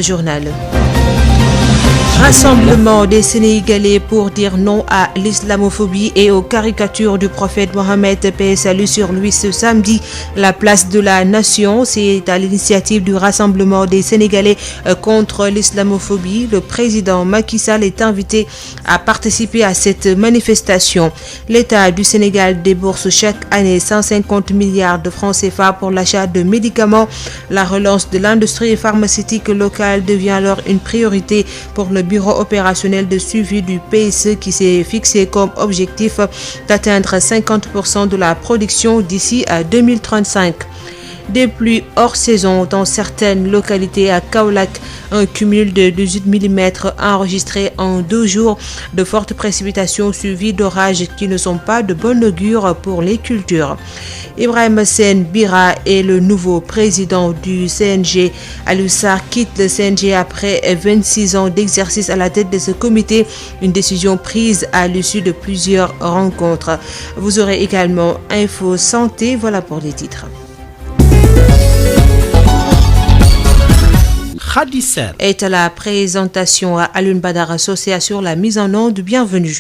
Journal. Rassemblement des Sénégalais pour dire non à l'islamophobie et aux caricatures du prophète Mohammed, paix et salut sur lui, ce samedi, la place de la Nation. C'est à l'initiative du Rassemblement des Sénégalais contre l'islamophobie. Le président Macky Sall est invité à participer à cette manifestation. L'État du Sénégal débourse chaque année 150 milliards de francs CFA pour l'achat de médicaments. La relance de l'industrie pharmaceutique locale devient alors une priorité pour le bureau opérationnel de suivi du PSE qui s'est fixé comme objectif d'atteindre 50% de la production d'ici à 2035. Des pluies hors saison dans certaines localités à Kaolack, un cumul de 18 mm enregistré en 2 jours, de fortes précipitations suivies d'orages qui ne sont pas de bon augure pour les cultures. Ibrahima Sène Bira est le nouveau président du CNG. Aliou Sarr quitte le CNG après 26 ans d'exercice à la tête de ce comité, une décision prise à l'issue de plusieurs rencontres. Vous aurez également Info Santé, voilà pour les titres. Est à la présentation à Alioune Badara associé sur la mise en onde. Bienvenue.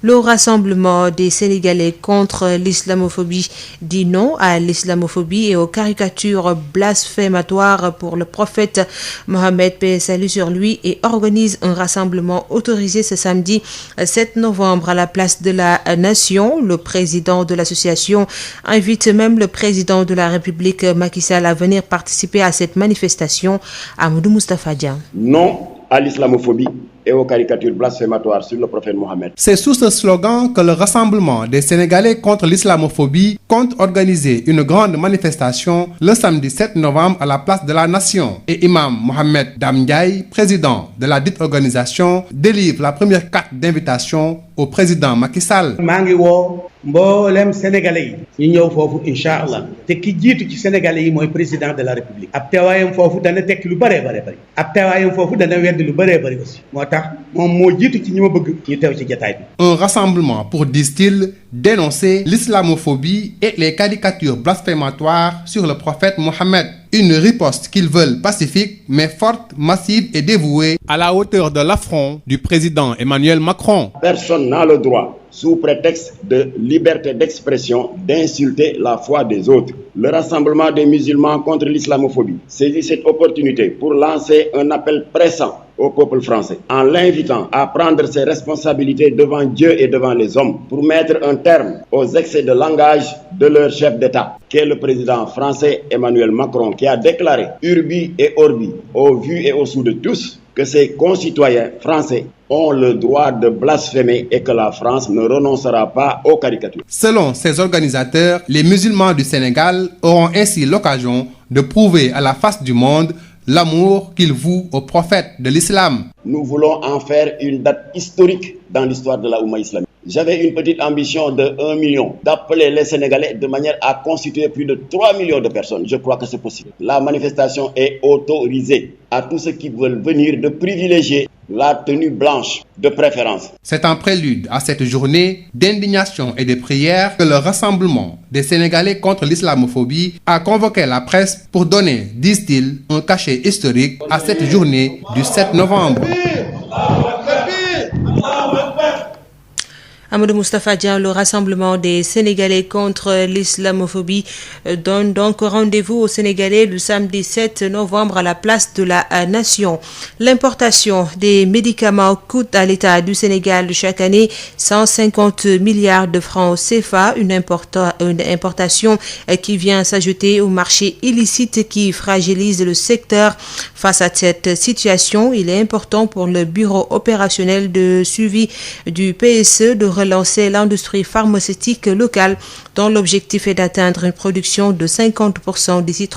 Le Rassemblement des Sénégalais contre l'islamophobie dit non à l'islamophobie et aux caricatures blasphématoires pour le prophète Mohammed, paix et salut sur lui, et organise un rassemblement autorisé ce samedi 7 novembre à la place de la Nation. Le président de l'association invite même le président de la République Macky Sall à venir participer à cette manifestation. Amadou Moustapha Dian. Non à l'islamophobie et aux caricatures blasphématoires sur le prophète Mohammed. C'est sous ce slogan que le Rassemblement des Sénégalais contre l'islamophobie compte organiser une grande manifestation le samedi 7 novembre à la place de la Nation. Et Imam Mohamed Dam Ndiaye, président de la dite organisation, délivre la première carte d'invitation au président Macky Sall. mboolem sénégalais yi ñu ñëw foofu incha allah te ki jiitu ci sénégalais yi mooy président de la république ab teewaayam foofu dana tekki lu bëree bëri ab teewaayam foofu dana wedd lu bëree bëri aussi moo tax moom moo jiitu ci ñi ma bëgg ñu teew ci jataay bi. Un rassemblement pour, disent-ils, dénoncer l'islamophobie et les caricatures blasphématoires sur le prophète Mohammed. Une riposte qu'ils veulent pacifique, mais forte, massive et dévouée, à la hauteur de l'affront du président Emmanuel Macron. Personne n'a le droit, sous prétexte de liberté d'expression, d'insulter la foi des autres. Le Rassemblement des musulmans contre l'islamophobie saisit cette opportunité pour lancer un appel pressant au peuple français, en l'invitant à prendre ses responsabilités devant Dieu et devant les hommes, pour mettre un terme aux excès de langage de leur chef d'État, qui est le président français Emmanuel Macron, qui a déclaré urbi et orbi, au vu et au su de tous, que ses concitoyens français ont le droit de blasphémer et que la France ne renoncera pas aux caricatures. Selon ces organisateurs, les musulmans du Sénégal auront ainsi l'occasion de prouver à la face du monde l'amour qu'ils vouent au prophète de l'islam. Nous voulons en faire une date historique dans l'histoire de la Oumma islamique. J'avais une petite ambition de 1 million, d'appeler les Sénégalais de manière à constituer plus de 3 millions de personnes. Je crois que c'est possible. La manifestation est autorisée à tous ceux qui veulent venir de privilégier la tenue blanche de préférence. C'est en prélude à cette journée d'indignation et de prière que le Rassemblement des Sénégalais contre l'islamophobie a convoqué la presse pour donner, disent-ils, un cachet historique à cette journée du 7 novembre. Amadou Moustapha Dian, le Rassemblement des Sénégalais contre l'islamophobie donne donc rendez-vous aux Sénégalais le samedi 7 novembre à la place de la Nation. L'importation des médicaments coûte à l'État du Sénégal chaque année 150 milliards de francs CFA, une importation qui vient s'ajouter au marché illicite qui fragilise le secteur. Face à cette situation, il est important pour le bureau opérationnel de suivi du PSE de relancer l'industrie pharmaceutique locale dont l'objectif est d'atteindre une production de 50% d'ici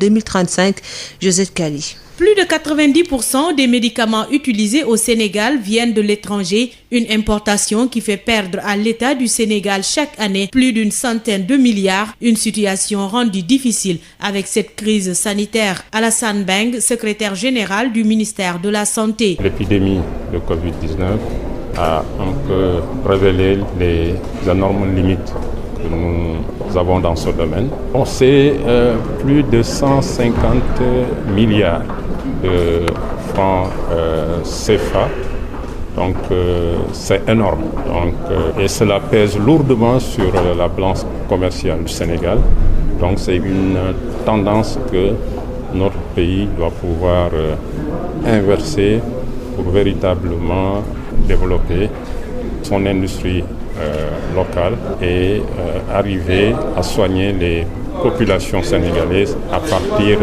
2035. Josette Kali. Plus de 90% des médicaments utilisés au Sénégal viennent de l'étranger, une importation qui fait perdre à l'État du Sénégal chaque année plus d'une centaine de milliards, une situation rendue difficile avec cette crise sanitaire. Alassane Beng, secrétaire général du ministère de la Santé. L'épidémie de Covid-19 a un peu révélé les énormes limites que nous avons dans ce domaine. On sait plus de 150 milliards de francs CFA. Donc c'est énorme. Et cela pèse lourdement sur la balance commerciale du Sénégal. Donc c'est une tendance que notre pays doit pouvoir inverser pour véritablement développer son industrie locale et arriver à soigner les populations sénégalaises à partir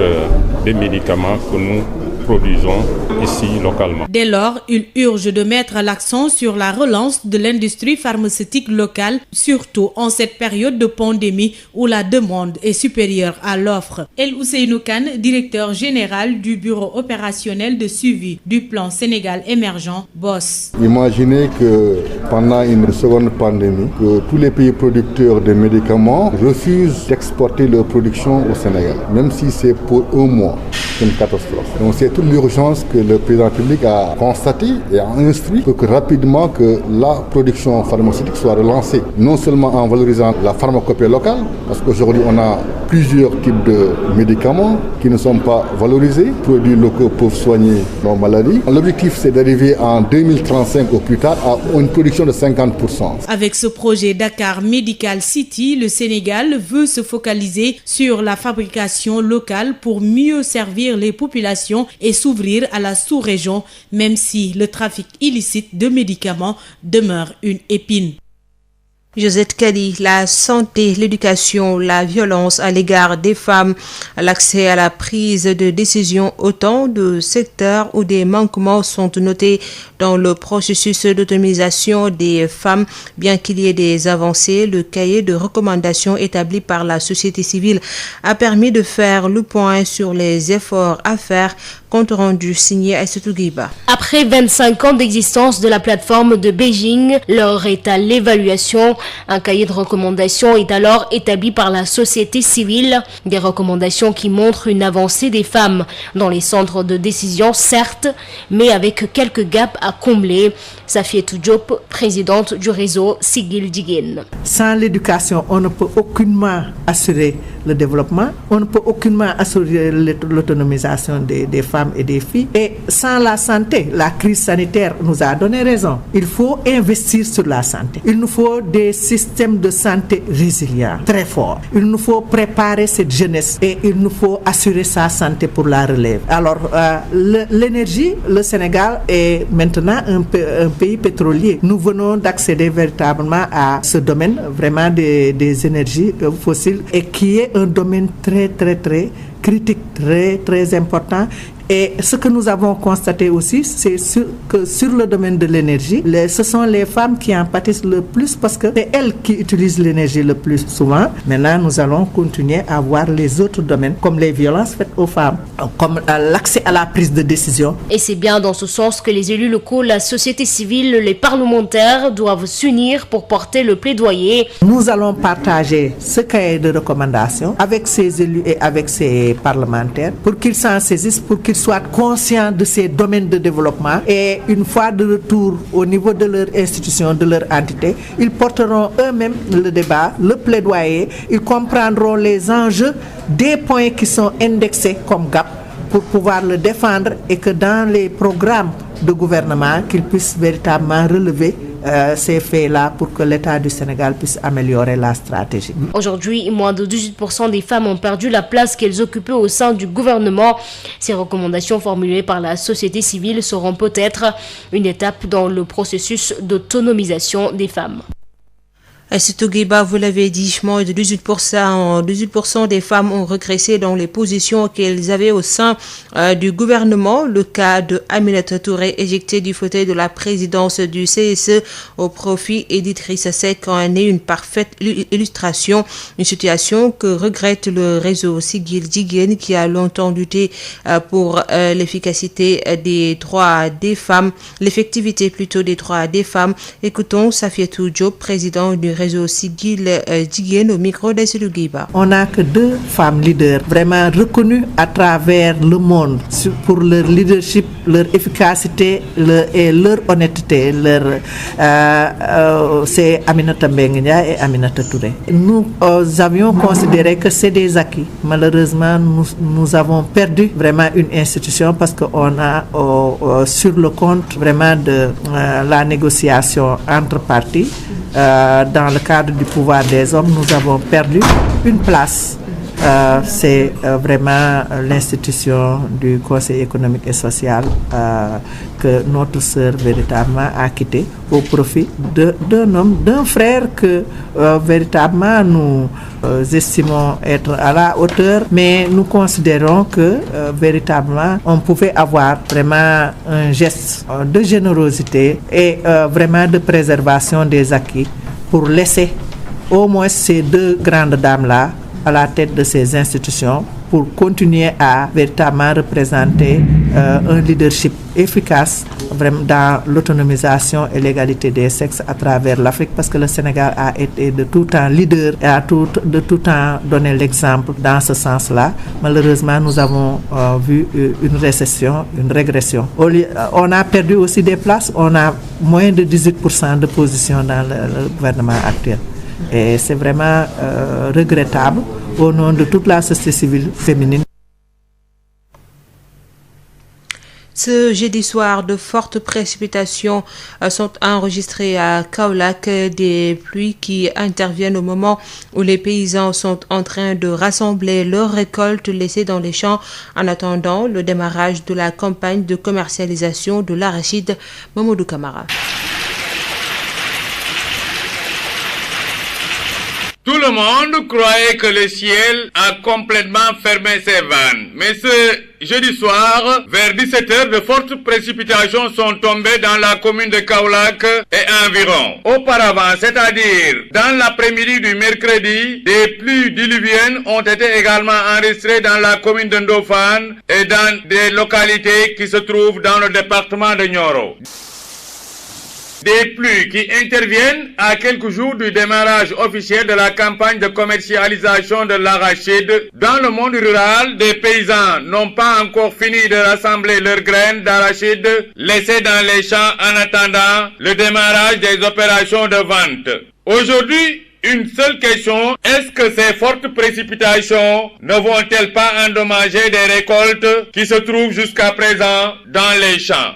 des médicaments que nous produisons ici localement. Dès lors, il urge de mettre l'accent sur la relance de l'industrie pharmaceutique locale, surtout en cette période de pandémie où la demande est supérieure à l'offre. El Ousseynou Kane, directeur général du bureau opérationnel de suivi du plan Sénégal émergent, BOSS. Imaginez que pendant une seconde pandémie, que tous les pays producteurs de médicaments refusent d'exporter leur production au Sénégal, même si c'est pour un mois. C'est une catastrophe. Donc c'est toute l'urgence que le président public a constatée et a instruit pour que rapidement que la production pharmaceutique soit relancée, non seulement en valorisant la pharmacopée locale, parce qu'aujourd'hui on a plusieurs types de médicaments qui ne sont pas valorisés, produits locaux pour soigner nos maladies. L'objectif c'est d'arriver en 2035 au plus tard à une production de 50%. Avec ce projet Dakar Medical City, le Sénégal veut se focaliser sur la fabrication locale pour mieux servir les populations et s'ouvrir à la sous-région, même si le trafic illicite de médicaments demeure une épine. Josette Kali, la santé, l'éducation, la violence à l'égard des femmes, l'accès à la prise de décision, autant de secteurs où des manquements sont notés dans le processus d'autonomisation des femmes. Bien qu'il y ait des avancées, le cahier de recommandations établi par la société civile a permis de faire le point sur les efforts à faire. Compte rendu signé Aïssatou Guiba. Après 25 ans d'existence de la plateforme de Beijing, l'heure est à l'évaluation. Un cahier de recommandations est alors établi par la société civile. Des recommandations qui montrent une avancée des femmes dans les centres de décision, certes, mais avec quelques gaps à combler. Safiétou Diop, présidente du réseau Siggil Jigéen. Sans l'éducation, on ne peut aucunement assurer le développement, on ne peut aucunement assurer l'autonomisation des femmes et des filles. Et sans la santé, la crise sanitaire nous a donné raison. Il faut investir sur la santé. Il nous faut des systèmes de santé résilients, très forts. Il nous faut préparer cette jeunesse et il nous faut assurer sa santé pour la relève. Alors, l'énergie, le Sénégal est maintenant un pays pétrolier. Nous venons d'accéder véritablement à ce domaine, vraiment des énergies fossiles, et qui est un domaine très, très, très critique, très, très important. Et ce que nous avons constaté aussi, c'est que sur le domaine de l'énergie, ce sont les femmes qui en pâtissent le plus parce que c'est elles qui utilisent l'énergie le plus souvent. Maintenant, nous allons continuer à voir les autres domaines comme les violences faites aux femmes, comme l'accès à la prise de décision. Et c'est bien dans ce sens que les élus locaux, la société civile, les parlementaires doivent s'unir pour porter le plaidoyer. Nous allons partager ce cahier de recommandations avec ces élus et avec ces parlementaires pour qu'ils s'en saisissent, pour qu'ils soient conscients de ces domaines de développement, et une fois de retour au niveau de leur institution, de leur entité, ils porteront eux-mêmes le débat, le plaidoyer, ils comprendront les enjeux des points qui sont indexés comme gap pour pouvoir le défendre, et que dans les programmes de gouvernement, qu'ils puissent véritablement relever ces faits-là pour que l'État du Sénégal puisse améliorer la stratégie. Aujourd'hui, moins de 18% des femmes ont perdu la place qu'elles occupaient au sein du gouvernement. Ces recommandations formulées par la société civile seront peut-être une étape dans le processus d'autonomisation des femmes. Aïssatou Guiba, vous l'avez dit, moins de 18% des femmes ont régressé dans les positions qu'elles avaient au sein du gouvernement. Le cas de Aminata Touré, éjectée du fauteuil de la présidence du CSE au profit d'Idrissa Seck, en est une parfaite illustration. Une situation que regrette le réseau Siggil Jigéen, qui a longtemps lutté pour l'efficacité des droits des femmes, l'effectivité plutôt des droits des femmes. Écoutons Safiétou Diop, président du réseau Siggil Jigéen au micro d'Aïssatou Guiba. On n'a que 2 femmes leaders vraiment reconnues à travers le monde pour leur leadership, leur efficacité et leur honnêteté. C'est Aminata Mbengue Ndiaye et Aminata Touré. Nous avions considéré que c'est des acquis. Malheureusement, nous avons perdu vraiment une institution parce qu'on a sur le compte vraiment de la négociation entre partis, dans le cadre du pouvoir des hommes, nous avons perdu une place. C'est vraiment l'institution du Conseil économique et social que notre sœur véritablement a quitté au profit d'un homme, d'un frère que véritablement nous estimons être à la hauteur, mais nous considérons que véritablement on pouvait avoir vraiment un geste de générosité et vraiment de préservation des acquis pour laisser au moins ces 2 grandes dames-là à la tête de ces institutions pour continuer à véritablement représenter un leadership efficace vraiment dans l'autonomisation et l'égalité des sexes à travers l'Afrique, parce que le Sénégal a été de tout temps leader et a de tout temps donné l'exemple dans ce sens-là. Malheureusement, nous avons vu une régression. On a perdu aussi des places, on a moins de 18% de position dans le gouvernement actuel. Et c'est vraiment regrettable au nom de toute la société civile féminine. Ce jeudi soir, de fortes précipitations sont enregistrées à Kaolack, des pluies qui interviennent au moment où les paysans sont en train de rassembler leurs récoltes laissées dans les champs en attendant le démarrage de la campagne de commercialisation de l'arachide. Mamadou Camara. Tout le monde croyait que le ciel a complètement fermé ses vannes. Mais ce jeudi soir, vers 17h, de fortes précipitations sont tombées dans la commune de Kaolack et environ. Auparavant, c'est-à-dire dans l'après-midi du mercredi, des pluies diluviennes ont été également enregistrées dans la commune de Ndofane et dans des localités qui se trouvent dans le département de Nioro. Des pluies qui interviennent à quelques jours du démarrage officiel de la campagne de commercialisation de l'arachide. Dans le monde rural, des paysans n'ont pas encore fini de rassembler leurs graines d'arachide laissées dans les champs en attendant le démarrage des opérations de vente. Aujourd'hui, une seule question, est-ce que ces fortes précipitations ne vont-elles pas endommager des récoltes qui se trouvent jusqu'à présent dans les champs?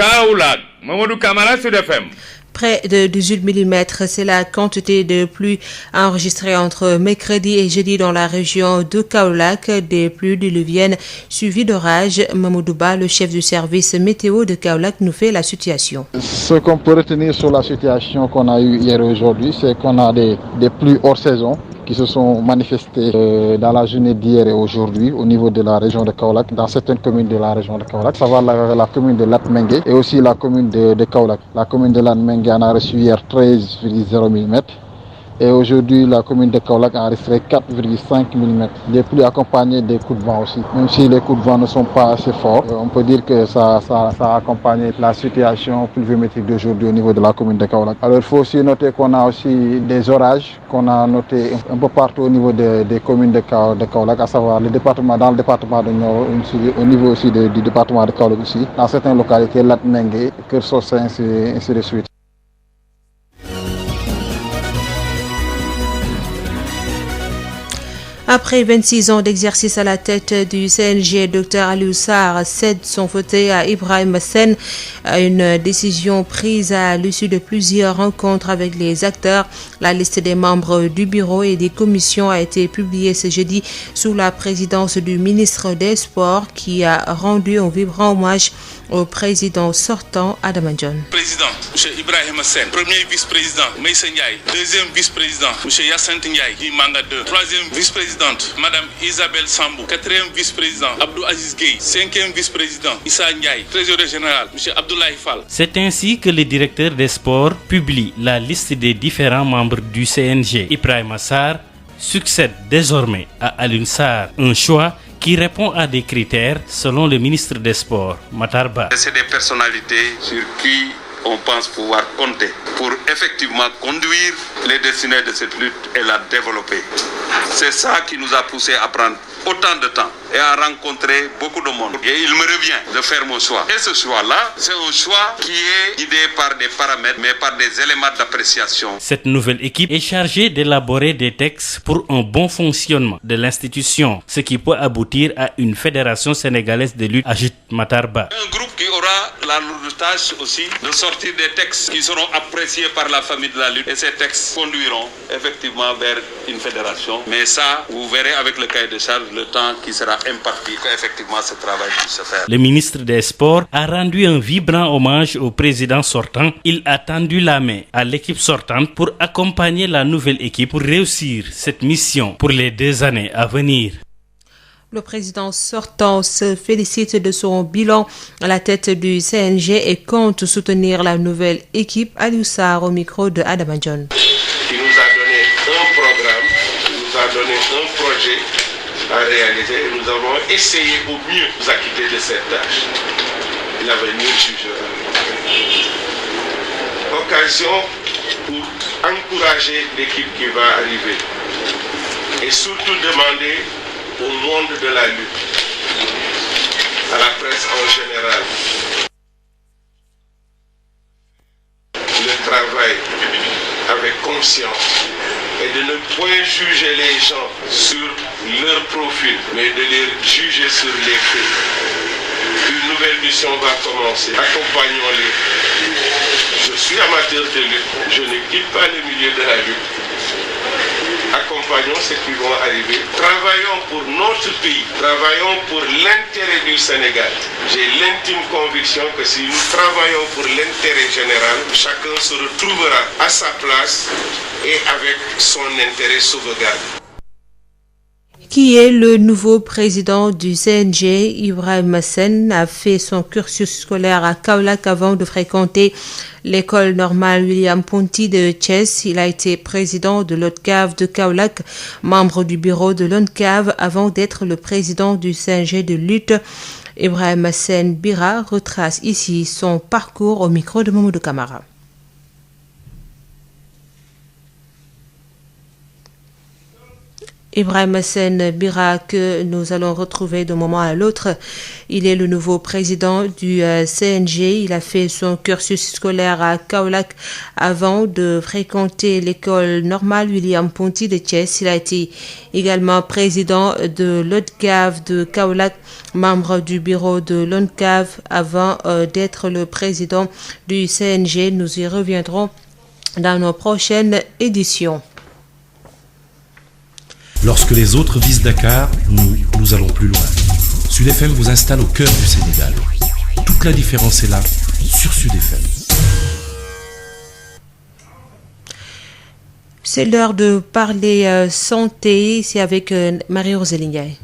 Kaolack, Mamadou Camara, Sud FM. Près de 18 mm, c'est la quantité de pluie enregistrée entre mercredi et jeudi dans la région de Kaolack. Des pluies diluviennes suivies d'orages. Mamadou Ba, le chef du service météo de Kaolack, nous fait la situation. Ce qu'on peut retenir sur la situation qu'on a eue hier et aujourd'hui, c'est qu'on a des pluies hors saison qui se sont manifestés dans la journée d'hier et aujourd'hui au niveau de la région de Kaolack, dans certaines communes de la région de Kaolack, à savoir la commune de Latmingué et aussi la commune de Kaolack. La commune de Latmingué en a reçu hier 13,0 mm. Et aujourd'hui, la commune de Kaolack a enregistré 4,5 mm. Des pluies accompagnées des coups de vent aussi. Même si les coups de vent ne sont pas assez forts, on peut dire que ça a accompagné la situation pluviométrique d'aujourd'hui au niveau de la commune de Kaolack. Alors il faut aussi noter qu'on a aussi des orages qu'on a notés un peu partout au niveau des communes de Kaolack, à savoir dans le département de Nioro, au niveau aussi du département de Kaolack aussi, dans certaines localités, Latmingué, Keur Socé, ainsi de suite. Après 26 ans d'exercice à la tête du CNG, Dr Aliou Sarr cède son fauteuil à Ibrahima Sène. Une décision prise à l'issue de plusieurs rencontres avec les acteurs. La liste des membres du bureau et des commissions a été publiée ce jeudi sous la présidence du ministre des Sports qui a rendu un vibrant hommage au président sortant Adama Dione. Président, M. Ibrahima Sène. Premier vice-président, Meïssa Ndiaye. Deuxième vice-président, M. Yacinthe Ndiaye, du mandat 2. Troisième vice-présidente, Mme Isabelle Sambou. Quatrième vice-président, Abdou Aziz Gueye. Cinquième vice-président, Issa Ndiaye. Trésorier général, M. Abdoulaye Fall. C'est ainsi que le directeur des sports publie la liste des différents membres du CNG. Ibrahima Sarr succède désormais à Aliou Sarr, un choix qui répond à des critères selon le ministre des Sports, Matar Ba. C'est des personnalités sur qui on pense pouvoir compter pour effectivement conduire les destinées de cette lutte et la développer. C'est ça qui nous a poussé à prendre autant de temps et à rencontrer beaucoup de monde. Et il me revient de faire mon choix. Et ce choix-là, c'est un choix qui est guidé par des paramètres, mais par des éléments d'appréciation. Cette nouvelle équipe est chargée d'élaborer des textes pour un bon fonctionnement de l'institution, ce qui peut aboutir à une fédération sénégalaise de lutte, ajoute Matar Ba. Un groupe qui aura la lourde tâche aussi de sortir des textes qui seront appréciés par la famille de la lutte. Et ces textes conduiront effectivement vers une fédération. Mais ça, vous verrez avec le cahier de charge le temps qui sera imparti pour effectivement ce travail puisse se faire. Le ministre des Sports a rendu un vibrant hommage au président sortant. Il a tendu la main à l'équipe sortante pour accompagner la nouvelle équipe pour réussir cette mission pour les 2 années à venir. Le président sortant se félicite de son bilan à la tête du CNG et compte soutenir la nouvelle équipe. Aliou Sarr au micro de Adama John. Qui nous a donné un programme, qui nous a donné un projet à réaliser et nous avons essayé au mieux de nous acquitter de cette tâche. Il avait nul jugeur. Occasion pour encourager l'équipe qui va arriver et surtout demander au monde de la lutte, à la presse en général, le travail avec conscience et de ne point juger les gens sur leur profil, mais de les juger sur les faits. Une nouvelle mission va commencer. Accompagnons-les. Je suis amateur de lutte. Je ne quitte pas le milieu de la lutte. Accompagnons ceux qui vont arriver. Travaillons pour notre pays. Travaillons pour l'intérêt du Sénégal. J'ai l'intime conviction que si nous travaillons pour l'intérêt général, chacun se retrouvera à sa place et avec son intérêt sauvegardé. Qui est le nouveau président du CNG? Ibrahima Sène a fait son cursus scolaire à Kaolack avant de fréquenter l'école normale William Ponty de Thiès. Il a été président de l'ODCAV de Kaolack, membre du bureau de l'ODCAV avant d'être le président du CNG de lutte. Ibrahima Sène Bira retrace ici son parcours au micro de Mamadou Camara. Ibrahima Sène Bira que nous allons retrouver d'un moment à l'autre. Il est le nouveau président du CNG. Il a fait son cursus scolaire à Kaolack avant de fréquenter l'école normale William Ponty de Thiès. Il a été également président de l'ODCAV de Kaolack, membre du bureau de l'ODCAV avant d'être le président du CNG. Nous y reviendrons dans nos prochaines éditions. Lorsque les autres visent Dakar, nous allons plus loin. Sud FM vous installe au cœur du Sénégal. Toute la différence est là, sur Sud FM. C'est l'heure de parler santé. C'est avec Marie-Roselyne Ndiaye.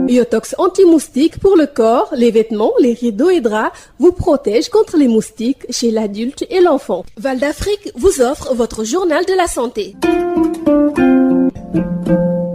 Biotox anti-moustique pour le corps, les vêtements, les rideaux et draps vous protège contre les moustiques chez l'adulte et l'enfant. Val d'Afrique vous offre votre journal de la santé.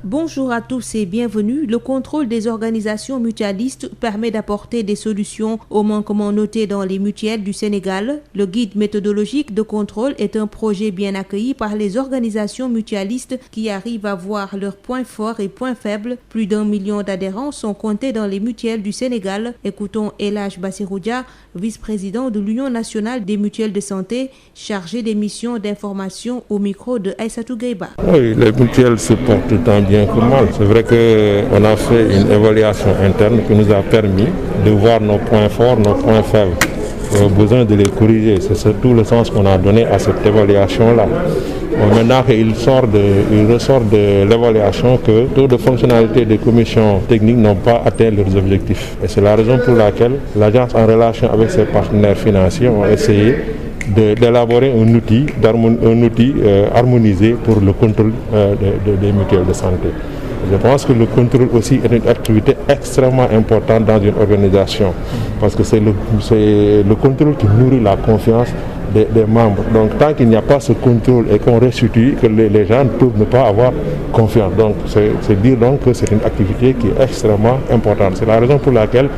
Bonjour à tous et bienvenue. Le contrôle des organisations mutualistes permet d'apporter des solutions aux manquements notés dans les mutuelles du Sénégal. Le guide méthodologique de contrôle est un projet bien accueilli par les organisations mutualistes qui arrivent à voir leurs points forts et points faibles. Plus d'1 million d'adhérents sont comptés dans les mutuelles du Sénégal. Écoutons El Hadj Bassirou Dia, vice-président de l'Union nationale des mutuelles de santé, chargé des missions d'information au micro de Aïssatou Gueye-Ba. Oui, les mutuelles se portent tant bien que mal. C'est vrai qu'on a fait une évaluation interne qui nous a permis de voir nos points forts, nos points faibles. On a besoin de les corriger. C'est tout le sens qu'on a donné à cette évaluation-là. Bon, maintenant, il ressort de l'évaluation que le taux de fonctionnalité des commissions techniques n'ont pas atteint leurs objectifs. Et c'est la raison pour laquelle l'agence, en relation avec ses partenaires financiers, a essayé d'élaborer un outil harmonisé pour le contrôle des mutuelles de santé. Je pense que le contrôle aussi est une activité extrêmement importante dans une organisation parce que c'est le contrôle qui nourrit la confiance des membres. Donc tant qu'il n'y a pas ce contrôle et qu'on restitue, que les gens peuvent ne pas avoir confiance. Donc c'est dire donc que c'est une activité qui est extrêmement importante. C'est la raison pour laquelle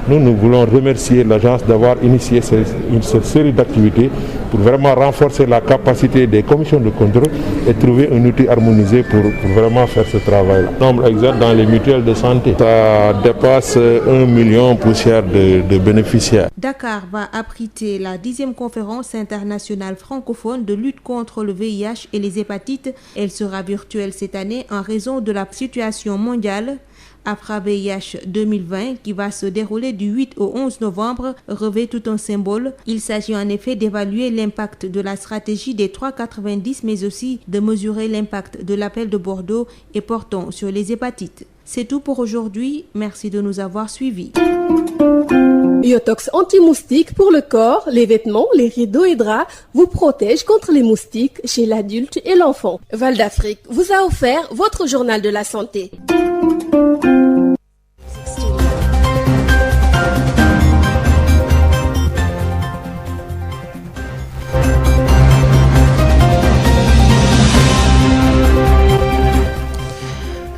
nous voulons remercier l'agence d'avoir initié cette série d'activités pour vraiment renforcer la capacité des commissions de contrôle et trouver un outil harmonisé pour vraiment faire ce travail. Le nombre exact dans les mutuelles de santé, ça dépasse 1 million poussière de bénéficiaires. Dakar va abriter la 10e conférence internationale francophone de lutte contre le VIH et les hépatites. Elle sera virtuelle cette année en raison de la situation mondiale. Afra-VIH 2020, qui va se dérouler du 8 au 11 novembre, revêt tout un symbole. Il s'agit en effet d'évaluer l'impact de la stratégie des 3,90, mais aussi de mesurer l'impact de l'appel de Bordeaux et portant sur les hépatites. C'est tout pour aujourd'hui. Merci de nous avoir suivis. Yotox anti-moustique pour le corps, les vêtements, les rideaux et draps vous protège contre les moustiques chez l'adulte et l'enfant. Val d'Afrique vous a offert votre journal de la santé.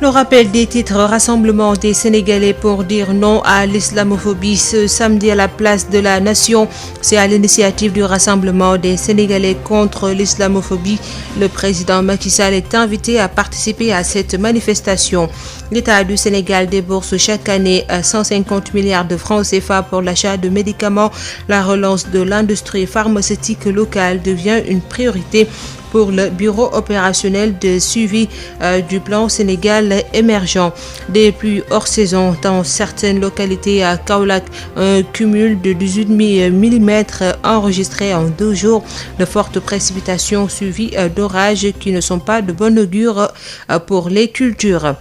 Le rappel des titres: Rassemblement des Sénégalais pour dire non à l'islamophobie ce samedi à la place de la Nation. C'est à l'initiative du Rassemblement des Sénégalais contre l'islamophobie. Le président Macky Sall est invité à participer à cette manifestation. L'État du Sénégal débourse chaque année 150 milliards de francs CFA pour l'achat de médicaments. La relance de l'industrie pharmaceutique locale devient une priorité pour le bureau opérationnel de suivi du plan Sénégal émergent. Des pluies hors saison dans certaines localités à Kaolack, un cumul de 18 mm enregistré en 2 jours. De fortes précipitations suivies d'orages qui ne sont pas de bon augure pour les cultures.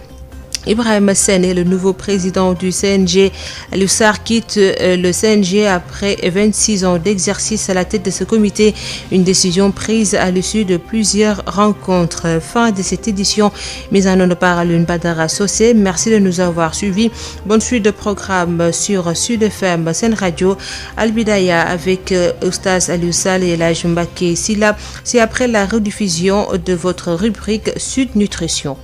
Ibrahima Sène est le nouveau président du CNG. Aliou Sarr quitte le CNG après 26 ans d'exercice à la tête de ce comité. Une décision prise à l'issue de plusieurs rencontres. Fin de cette édition mise en onde par Alioune Badara Socé. Merci de nous avoir suivis. Bonne suite de programme sur Sud FM, Sen Radio, Al-Bidaya avec Oustaz Aliou Sall et El Hadj Mbacké Sylla. C'est après la rediffusion de votre rubrique Sud Nutrition.